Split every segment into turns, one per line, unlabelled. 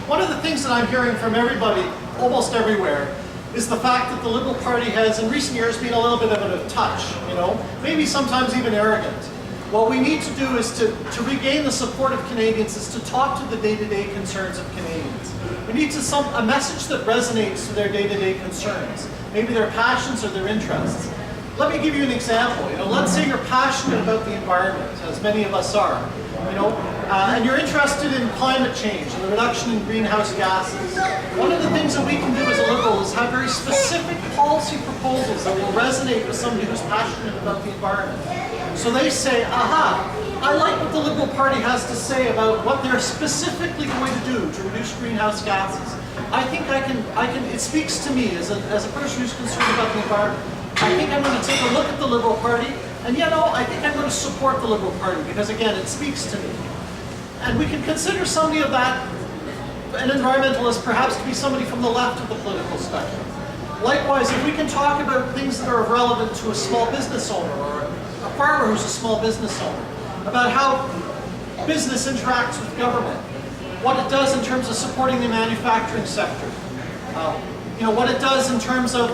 One of the things that I'm hearing from everybody, almost everywhere, is the fact that the Liberal Party has, in recent years, been a little bit of a touch, maybe sometimes even arrogant. What we need to do is to regain the support of Canadians is to talk to the day-to-day concerns of Canadians. We need a message that resonates to their day-to-day concerns, maybe their passions or their interests. Let me give you an example. Let's say you're passionate about the environment, as many of us are, and you're interested in climate change and the reduction in greenhouse gases. One of the things that we can do as a Liberal is have very specific policy proposals that will resonate with somebody who's passionate about the environment. So they say, aha, I like what the Liberal Party has to say about what they're specifically going to do to reduce greenhouse gases. I think it speaks to me as a person who's concerned about the environment. I think I'm going to take a look at the Liberal Party, and I think I'm going to support the Liberal Party because, again, it speaks to me. And we can consider somebody of that, an environmentalist, perhaps to be somebody from the left of the political spectrum. Likewise, if we can talk about things that are relevant to a small business owner or a farmer who's a small business owner, about how business interacts with government, what it does in terms of supporting the manufacturing sector, what it does in terms of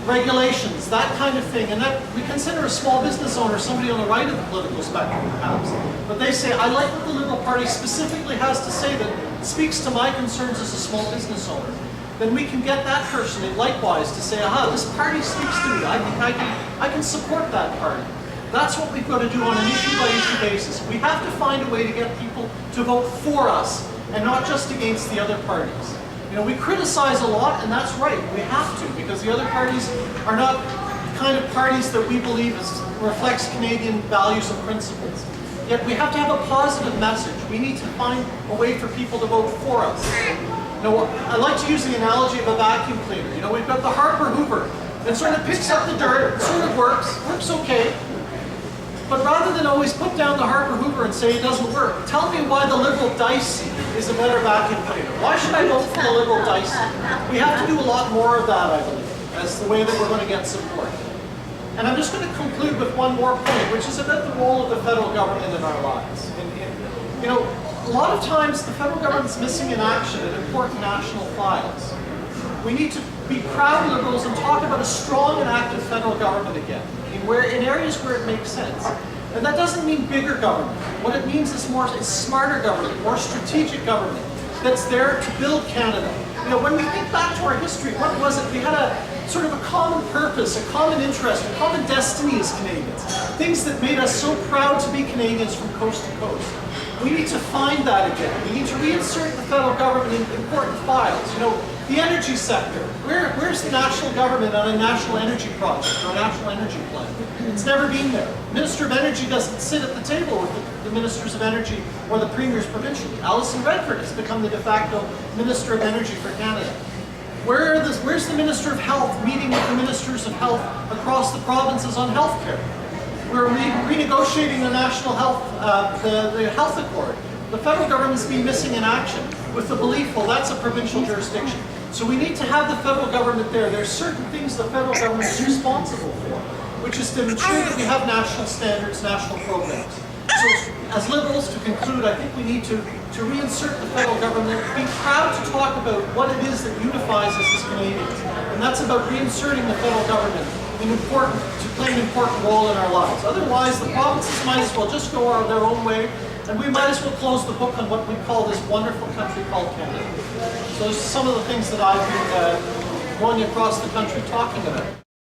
regulations, that kind of thing. And that we consider a small business owner somebody on the right of the political spectrum, perhaps. But they say, I like what the Liberal Party specifically has to say that speaks to my concerns as a small business owner. Then we can get that person, likewise, to say, aha, this party speaks to me. I think I can support that party. That's what we've got to do on an issue-by-issue basis. We have to find a way to get people to vote for us and not just against the other parties. We criticize a lot, and that's right. We have to, because the other parties are not the kind of parties that we believe reflects Canadian values and principles. Yet we have to have a positive message. We need to find a way for people to vote for us. I like to use the analogy of a vacuum cleaner. We've got the Harper Hoover that sort of picks up the dirt, sort of works okay. But rather than always put down the Harper Hoover and say it doesn't work, tell me why the Liberal Dicey is a better vacuum cleaner. Why should I vote for the Liberal Dicey? We have to do a lot more of that, I believe, as the way that we're going to get support. And I'm just going to conclude with one more point, which is about the role of the federal government in our lives. A lot of times the federal government's missing in action in important national files. We need to be proud Liberals and talk about a strong and active federal government again, in areas where it makes sense. And that doesn't mean bigger government. What it means is smarter government, more strategic government that's there to build Canada. When we think back to our history, what was it? We had a sort of a common purpose, a common interest, a common destiny as Canadians. Things that made us so proud to be Canadians from coast to coast. We need to find that again. We need to reinsert the federal government in important files. The energy sector. Where's the national government on a national energy project or a national energy plan? It's never been there. Minister of Energy doesn't sit at the table with the Ministers of Energy or the Premiers provincially. Alison Redford has become the de facto Minister of Energy for Canada. Where's the Minister of Health meeting with the Ministers of Health across the provinces on health care? We're renegotiating the national health, the health accord. The federal government's been missing in action with the belief, well, that's a provincial jurisdiction. So we need to have the federal government there. There's certain things the federal government is responsible for, which is to ensure that we have national standards, national programs. So as Liberals, to conclude, I think we need to reinsert the federal government, be proud to talk about what it is that unifies us as Canadians. And that's about reinserting the federal government to play an important role in our lives. Otherwise, the provinces might as well just go their own way, and we might as well close the book on what we call this wonderful country called Canada. So those are some of the things that I've been going across the country talking about.